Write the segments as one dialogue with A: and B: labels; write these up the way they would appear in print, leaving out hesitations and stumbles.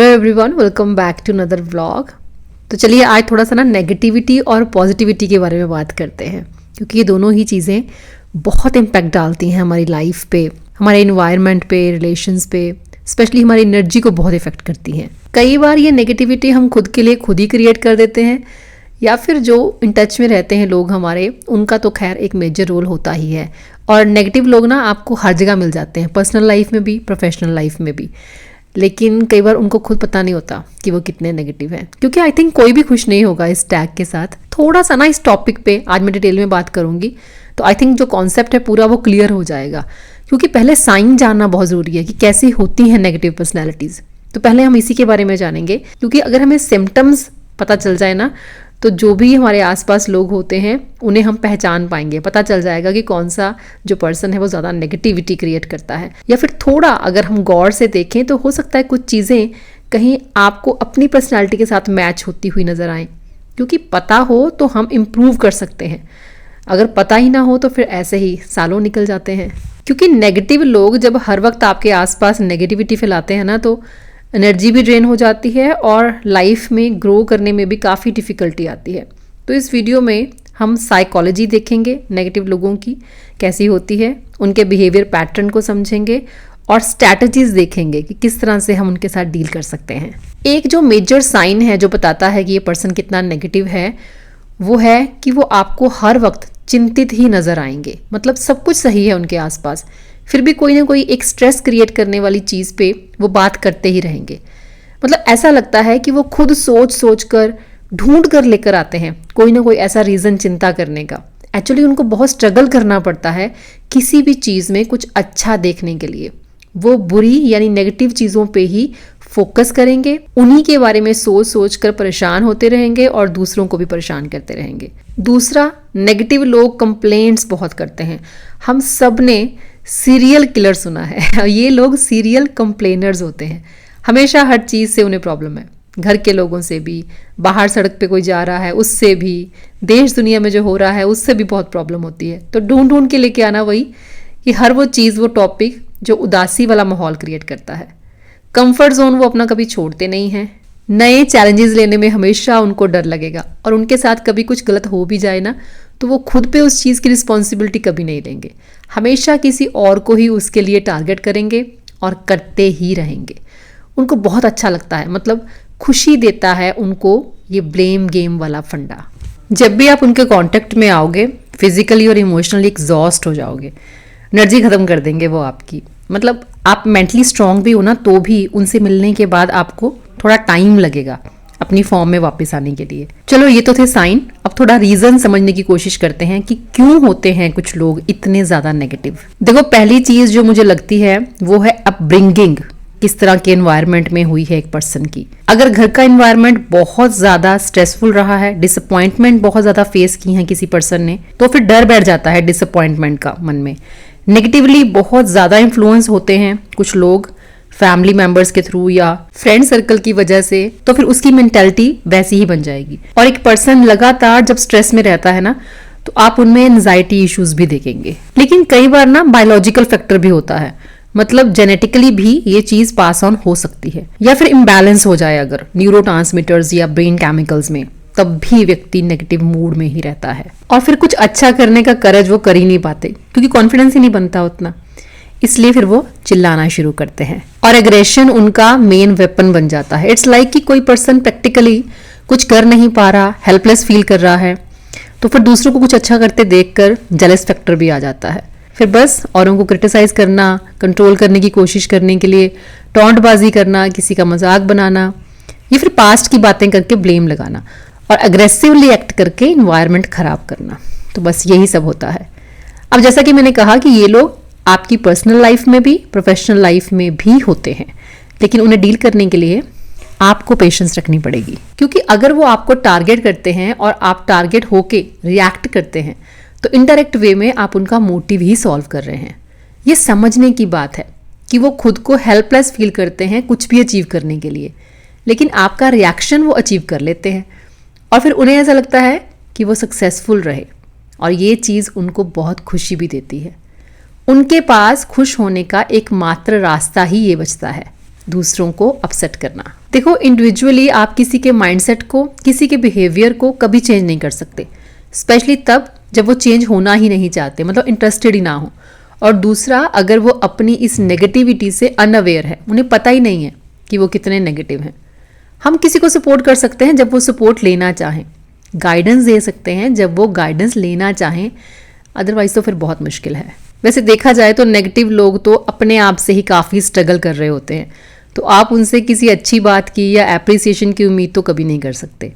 A: Everyone, welcome back to another vlog. तो चलिए आज थोड़ा सा ना नेगेटिविटी और पॉजिटिविटी के बारे में बात करते हैं, क्योंकि ये दोनों ही चीज़ें बहुत इम्पैक्ट डालती हैं हमारी लाइफ पे, हमारे इन्वायरमेंट पे, रिलेशंस पे, स्पेशली हमारी एनर्जी को बहुत इफेक्ट करती हैं। कई बार ये नेगेटिविटी हम खुद के लिए खुद ही क्रिएट कर देते हैं, या फिर जो इन टच में रहते हैं लोग हमारे, उनका तो खैर एक मेजर रोल होता ही है। और नेगेटिव लोग ना आपको हर जगह मिल जाते हैं, पर्सनल लाइफ में भी, प्रोफेशनल लाइफ में भी। लेकिन कई बार उनको खुद पता नहीं होता कि वो कितने नेगेटिव हैं, क्योंकि आई थिंक कोई भी खुश नहीं होगा इस टैग के साथ। थोड़ा सा ना इस टॉपिक पे आज मैं डिटेल में बात करूंगी, तो आई थिंक जो कॉन्सेप्ट है पूरा वो क्लियर हो जाएगा। क्योंकि पहले साइन जानना बहुत ज़रूरी है कि कैसी होती हैं नेगेटिव पर्सनैलिटीज़। तो पहले हम इसी के बारे में जानेंगे, क्योंकि अगर हमें सिम्टम्स पता चल जाए ना, तो जो भी हमारे आसपास लोग होते हैं उन्हें हम पहचान पाएंगे, पता चल जाएगा कि कौन सा जो पर्सन है वो ज़्यादा नेगेटिविटी क्रिएट करता है। या फिर थोड़ा अगर हम गौर से देखें तो हो सकता है कुछ चीज़ें कहीं आपको अपनी पर्सनैलिटी के साथ मैच होती हुई नज़र आएँ। क्योंकि पता हो तो हम इम्प्रूव कर सकते हैं, अगर पता ही ना हो तो फिर ऐसे ही सालों निकल जाते हैं। क्योंकि नेगेटिव लोग जब हर वक्त आपके आसपास नेगेटिविटी फैलाते हैं ना, तो एनर्जी भी ड्रेन हो जाती है और लाइफ में ग्रो करने में भी काफ़ी डिफ़िकल्टी आती है। तो इस वीडियो में हम साइकोलॉजी देखेंगे नेगेटिव लोगों की कैसी होती है, उनके बिहेवियर पैटर्न को समझेंगे और स्ट्रैटेजीज देखेंगे कि किस तरह से हम उनके साथ डील कर सकते हैं। एक जो मेजर साइन है जो बताता है कि ये पर्सन कितना नेगेटिव है, वो है कि वो आपको हर वक्त चिंतित ही नज़र आएंगे। मतलब सब कुछ सही है उनके आसपास, फिर भी कोई ना कोई एक स्ट्रेस क्रिएट करने वाली चीज़ पे वो बात करते ही रहेंगे। मतलब ऐसा लगता है कि वो खुद सोच सोच कर ढूंढ कर लेकर आते हैं कोई ना कोई ऐसा रीज़न चिंता करने का। एक्चुअली उनको बहुत स्ट्रगल करना पड़ता है किसी भी चीज़ में कुछ अच्छा देखने के लिए। वो बुरी यानी नेगेटिव चीज़ों पे ही फोकस करेंगे, उन्हीं के बारे में सोच सोच कर परेशान होते रहेंगे और दूसरों को भी परेशान करते रहेंगे। दूसरा, नेगेटिव लोग कंप्लेंट्स बहुत करते हैं। हम सब ने सीरियल किलर सुना है, ये लोग सीरियल कंप्लेनर्स होते हैं। हमेशा हर चीज़ से उन्हें प्रॉब्लम है, घर के लोगों से भी, बाहर सड़क पे कोई जा रहा है उससे भी, देश दुनिया में जो हो रहा है उससे भी बहुत प्रॉब्लम होती है। तो ढूंढ ढूंढ के लेके आना वही कि हर वो चीज़, वो टॉपिक जो उदासी वाला माहौल क्रिएट करता है। कंफर्ट जोन वो अपना कभी छोड़ते नहीं हैं। नए चैलेंजेस लेने में हमेशा उनको डर लगेगा, और उनके साथ कभी कुछ गलत हो भी जाए ना, तो वो खुद पे उस चीज़ की रिस्पॉन्सिबिलिटी कभी नहीं लेंगे। हमेशा किसी और को ही उसके लिए टारगेट करेंगे और करते ही रहेंगे। उनको बहुत अच्छा लगता है, मतलब खुशी देता है उनको ये ब्लेम गेम वाला फंडा। जब भी आप उनके कांटेक्ट में आओगे, फिजिकली और इमोशनली एग्जॉस्ट हो जाओगे, एनर्जी खत्म कर देंगे वो आपकी। मतलब आप मेंटली स्ट्रांग भी हो ना, तो भी उनसे मिलने के बाद आपको थोड़ा टाइम लगेगा अपनी फॉर्म में वापस आने के लिए। चलो ये तो थे साइन, अब थोड़ा रीजन समझने की कोशिश करते हैं कि क्यों होते हैं कुछ लोग इतने ज्यादा नेगेटिव। देखो, पहली चीज जो मुझे लगती है वो है अपब्रिंगिंग, किस तरह के एनवायरनमेंट में हुई है एक पर्सन की। अगर घर का एनवायरनमेंट बहुत ज्यादा स्ट्रेसफुल रहा है, डिसअपॉइंटमेंट बहुत ज्यादा फेस की है किसी पर्सन ने, तो फिर डर बैठ जाता है डिसअपॉइंटमेंट का मन में। नेगेटिवली बहुत ज्यादा इन्फ्लुएंस होते हैं कुछ लोग फैमिली मेंबर्स के थ्रू या फ्रेंड सर्कल की वजह से, तो फिर उसकी मेंटालिटी वैसी ही बन जाएगी। और एक पर्सन लगातार जब स्ट्रेस में रहता है ना, तो आप उनमें एंजाइटी इश्यूज भी देखेंगे। लेकिन कई बार ना बायोलॉजिकल फैक्टर भी होता है, मतलब जेनेटिकली भी ये चीज पास ऑन हो सकती है। या फिर इम्बैलेंस हो जाए अगर न्यूरोट्रांसमीटर्स या ब्रेन केमिकल्स में, तब भी व्यक्ति नेगेटिव मूड में ही रहता है। और फिर कुछ अच्छा करने का करज वो कर ही नहीं पाते, क्योंकि कॉन्फिडेंस ही नहीं बनता उतना, इसलिए फिर वो चिल्लाना शुरू करते हैं और एग्रेशन उनका मेन वेपन बन जाता है। इट्स लाइक कि कोई पर्सन प्रैक्टिकली कुछ कर नहीं पा रहा, हेल्पलेस फील कर रहा है, तो फिर दूसरों को कुछ अच्छा करते देखकर जेलस फैक्टर भी आ जाता है। फिर बस औरों को क्रिटिसाइज करना, कंट्रोल करने की कोशिश करने के लिए टॉन्टबाजी करना, किसी का मजाक बनाना, या फिर पास्ट की बातें करके ब्लेम लगाना और अग्रेसिवली एक्ट करके इन्वायरमेंट खराब करना। तो बस यही सब होता है। अब जैसा कि मैंने कहा कि ये लोग आपकी पर्सनल लाइफ में भी, प्रोफेशनल लाइफ में भी होते हैं, लेकिन उन्हें डील करने के लिए आपको पेशेंस रखनी पड़ेगी। क्योंकि अगर वो आपको टारगेट करते हैं और आप टारगेट होके रिएक्ट करते हैं, तो इनडायरेक्ट वे में आप उनका मोटिव ही सॉल्व कर रहे हैं। ये समझने की बात है कि वो खुद को हेल्पलेस फील करते हैं कुछ भी अचीव करने के लिए, लेकिन आपका रिएक्शन वो अचीव कर लेते हैं और फिर उन्हें ऐसा लगता है कि वो सक्सेसफुल रहे, और ये चीज़ उनको बहुत खुशी भी देती है। उनके पास खुश होने का एकमात्र रास्ता ही ये बचता है, दूसरों को अपसेट करना। देखो, इंडिविजुअली आप किसी के माइंडसेट को, किसी के बिहेवियर को कभी चेंज नहीं कर सकते, स्पेशली तब जब वो चेंज होना ही नहीं चाहते, मतलब इंटरेस्टेड ही ना हो। और दूसरा, अगर वो अपनी इस नेगेटिविटी से अनअवेयर है, उन्हें पता ही नहीं है कि वो कितने नेगेटिव हैं। हम किसी को सपोर्ट कर सकते हैं जब वो सपोर्ट लेना चाहें, गाइडेंस दे सकते हैं जब वो गाइडेंस लेना चाहें, अदरवाइज तो फिर बहुत मुश्किल है। वैसे देखा जाए तो नेगेटिव लोग तो अपने आप से ही काफ़ी स्ट्रगल कर रहे होते हैं, तो आप उनसे किसी अच्छी बात की या एप्रिसिएशन की उम्मीद तो कभी नहीं कर सकते।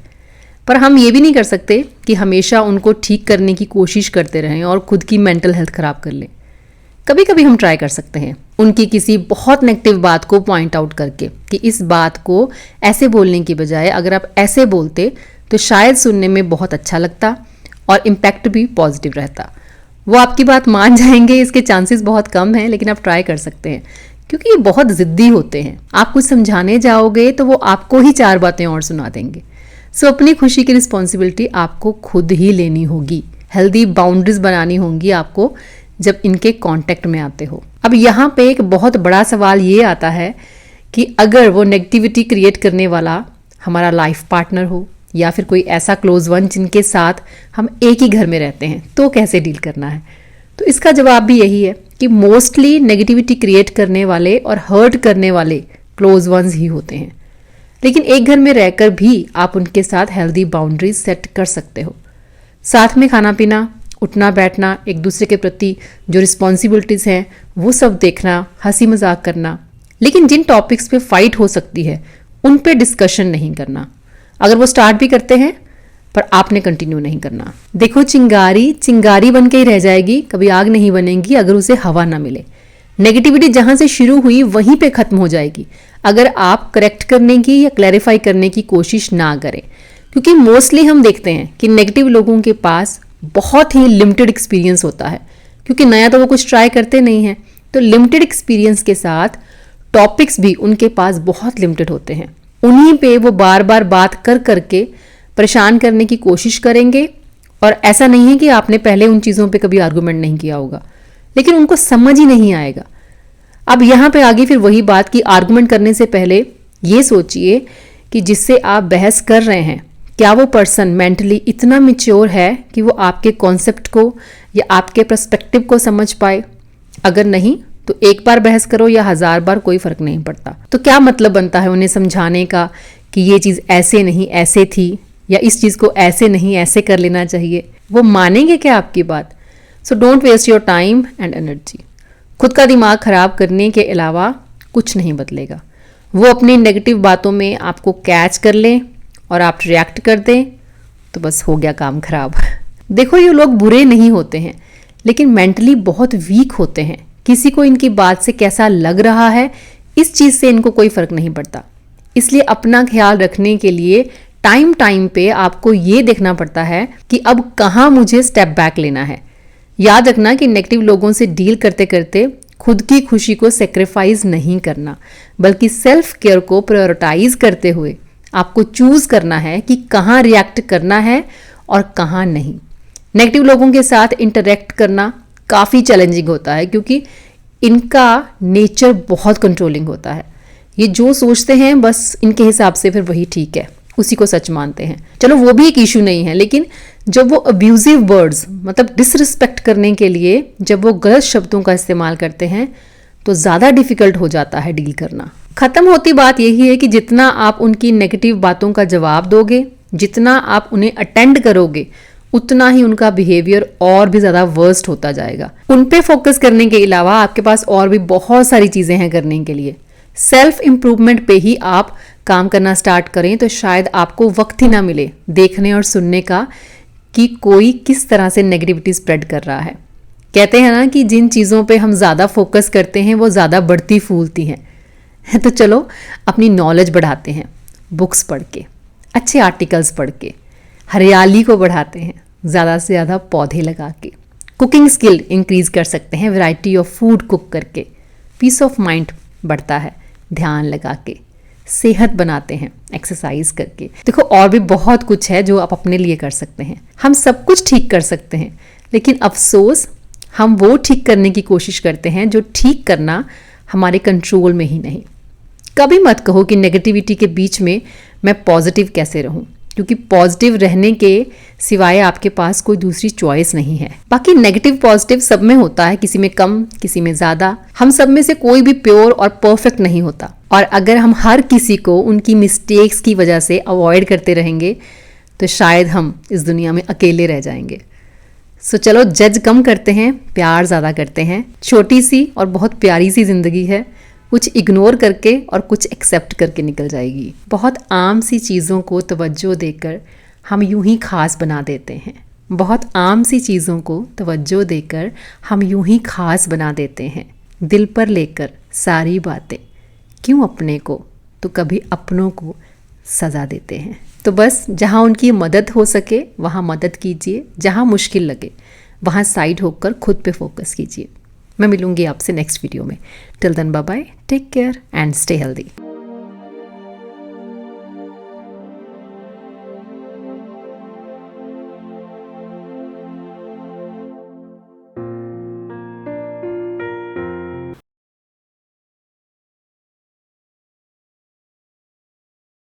A: पर हम ये भी नहीं कर सकते कि हमेशा उनको ठीक करने की कोशिश करते रहें और खुद की मेंटल हेल्थ ख़राब कर लें। कभी कभी हम ट्राई कर सकते हैं उनकी किसी बहुत नेगेटिव बात को पॉइंट आउट करके कि इस बात को ऐसे बोलने की बजाय अगर आप ऐसे बोलते तो शायद सुनने में बहुत अच्छा लगता और इम्पैक्ट भी पॉजिटिव रहता। वो आपकी बात मान जाएंगे, इसके चांसेस बहुत कम हैं, लेकिन आप ट्राई कर सकते हैं क्योंकि ये बहुत ज़िद्दी होते हैं। आप कुछ समझाने जाओगे तो वो आपको ही 4 बातें और सुना देंगे। सो अपनी खुशी की रिस्पॉन्सिबिलिटी आपको खुद ही लेनी होगी। हेल्दी बाउंड्रीज बनानी होंगी आपको जब इनके कांटेक्ट में आते हो। अब यहाँ पे एक बहुत बड़ा सवाल ये आता है कि अगर वो नेगेटिविटी क्रिएट करने वाला हमारा लाइफ पार्टनर हो या फिर कोई ऐसा क्लोज वन जिनके साथ हम एक ही घर में रहते हैं, तो कैसे डील करना है? तो इसका जवाब भी यही है कि मोस्टली नेगेटिविटी क्रिएट करने वाले और हर्ट करने वाले क्लोज वंस ही होते हैं। लेकिन एक घर में रहकर भी आप उनके साथ हेल्दी बाउंड्रीज सेट कर सकते हो। साथ में खाना पीना, उठना बैठना, एक दूसरे के प्रति जो रिस्पॉन्सिबिलिटीज़ हैं वो सब देखना, हंसी मजाक करना, लेकिन जिन टॉपिक्स पे फाइट हो सकती है उन पे डिस्कशन नहीं करना। अगर वो स्टार्ट भी करते हैं पर आपने कंटिन्यू नहीं करना। देखो, चिंगारी चिंगारी बन के ही रह जाएगी, कभी आग नहीं बनेगी अगर उसे हवा ना मिले। नेगेटिविटी जहां से शुरू हुई वहीं पे खत्म हो जाएगी अगर आप करेक्ट करने की या क्लैरिफाई करने की कोशिश ना करें। क्योंकि मोस्टली हम देखते हैं कि नेगेटिव लोगों के पास बहुत ही लिमिटेड एक्सपीरियंस होता है, क्योंकि नया तो वो कुछ ट्राई करते नहीं हैं। तो लिमिटेड एक्सपीरियंस के साथ टॉपिक्स भी उनके पास बहुत लिमिटेड होते हैं। उन्हीं पे वो बार बार बात कर करके परेशान करने की कोशिश करेंगे। और ऐसा नहीं है कि आपने पहले उन चीज़ों पे कभी आर्गूमेंट नहीं किया होगा, लेकिन उनको समझ ही नहीं आएगा। अब यहाँ पे आगे फिर वही बात कि आर्गूमेंट करने से पहले ये सोचिए कि जिससे आप बहस कर रहे हैं, क्या वो पर्सन मेंटली इतना मैच्योर है कि वो आपके कॉन्सेप्ट को या आपके पर्सपेक्टिव को समझ पाए? अगर नहीं तो एक बार बहस करो या 1000 बार, कोई फर्क नहीं पड़ता। तो क्या मतलब बनता है उन्हें समझाने का कि ये चीज़ ऐसे नहीं ऐसे थी, या इस चीज़ को ऐसे नहीं ऐसे कर लेना चाहिए? वो मानेंगे क्या आपकी बात? So don't waste your time and energy. खुद का दिमाग खराब करने के अलावा कुछ नहीं बदलेगा। वो अपनी नेगेटिव बातों में आपको कैच कर लें और आप रिएक्ट कर दें तो बस हो गया काम खराब। देखो, ये लोग बुरे नहीं होते हैं, लेकिन मेंटली बहुत वीक होते हैं। किसी को इनकी बात से कैसा लग रहा है, इस चीज़ से इनको कोई फर्क नहीं पड़ता। इसलिए अपना ख्याल रखने के लिए टाइम टाइम पे आपको ये देखना पड़ता है कि अब कहाँ मुझे स्टेप बैक लेना है। याद रखना कि नेगेटिव लोगों से डील करते करते खुद की खुशी को सेक्रीफाइस नहीं करना, बल्कि सेल्फ केयर को प्रायोरिटाइज करते हुए आपको चूज करना है कि कहाँ रिएक्ट करना है और कहाँ नहीं। नेगेटिव लोगों के साथ इंटरेक्ट करना काफ़ी चैलेंजिंग होता है, क्योंकि इनका नेचर बहुत कंट्रोलिंग होता है। ये जो सोचते हैं बस इनके हिसाब से फिर वही ठीक है, उसी को सच मानते हैं। चलो, वो भी एक इशू नहीं है, लेकिन जब वो अब्यूजिव वर्ड्स, मतलब डिसरिस्पेक्ट करने के लिए जब वो गलत शब्दों का इस्तेमाल करते हैं तो ज़्यादा डिफिकल्ट हो जाता है डील करना। खत्म होती बात यही है कि जितना आप उनकी नेगेटिव बातों का जवाब दोगे, जितना आप उन्हें अटेंड करोगे, उतना ही उनका बिहेवियर और भी ज़्यादा वर्स्ट होता जाएगा। उन पे फोकस करने के अलावा आपके पास और भी बहुत सारी चीज़ें हैं करने के लिए। सेल्फ इम्प्रूवमेंट पे ही आप काम करना स्टार्ट करें तो शायद आपको वक्त ही ना मिले देखने और सुनने का कि कोई किस तरह से नेगेटिविटी स्प्रेड कर रहा है। कहते हैं ना कि जिन चीज़ों पे हम ज़्यादा फोकस करते हैं वो ज़्यादा बढ़ती फूलती हैं। तो चलो अपनी नॉलेज बढ़ाते हैं, बुक्स पढ़ के, अच्छे आर्टिकल्स पढ़ के, हरियाली को बढ़ाते हैं, ज़्यादा से ज़्यादा पौधे लगा के, कुकिंग स्किल इंक्रीज कर सकते हैं वैरायटी ऑफ फूड कुक करके, पीस ऑफ माइंड बढ़ता है ध्यान लगा के, सेहत बनाते हैं एक्सरसाइज करके। देखो, और भी बहुत कुछ है जो आप अपने लिए कर सकते हैं। हम सब कुछ ठीक कर सकते हैं, लेकिन अफसोस हम वो ठीक करने की कोशिश करते हैं जो ठीक करना हमारे कंट्रोल में ही नहीं। कभी मत कहो कि नेगेटिविटी के बीच में मैं पॉजिटिव कैसे रहूं, क्योंकि पॉजिटिव रहने के सिवाय आपके पास कोई दूसरी चॉइस नहीं है। बाकी नेगेटिव पॉजिटिव सब में होता है, किसी में कम, किसी में ज़्यादा। हम सब में से कोई भी प्योर और परफेक्ट नहीं होता, और अगर हम हर किसी को उनकी मिस्टेक्स की वजह से अवॉइड करते रहेंगे तो शायद हम इस दुनिया में अकेले रह जाएंगे। सो चलो जज कम करते हैं, प्यार ज़्यादा करते हैं। छोटी सी और बहुत प्यारी सी ज़िंदगी है, कुछ इग्नोर करके और कुछ एक्सेप्ट करके निकल जाएगी। बहुत आम सी चीज़ों को तवज्जो देकर हम यूं ही खास बना देते हैं। बहुत आम सी चीज़ों को तवज्जो देकर हम यूं ही खास बना देते हैं। दिल पर लेकर सारी बातें क्यों अपने को तो कभी अपनों को सज़ा देते हैं। तो बस जहाँ उनकी मदद हो सके वहाँ मदद कीजिए, जहाँ मुश्किल लगे वहाँ साइड होकर खुद पे फोकस कीजिए। मैं मिलूंगी आपसे नेक्स्ट वीडियो में। Till then bye bye, take care and stay healthy.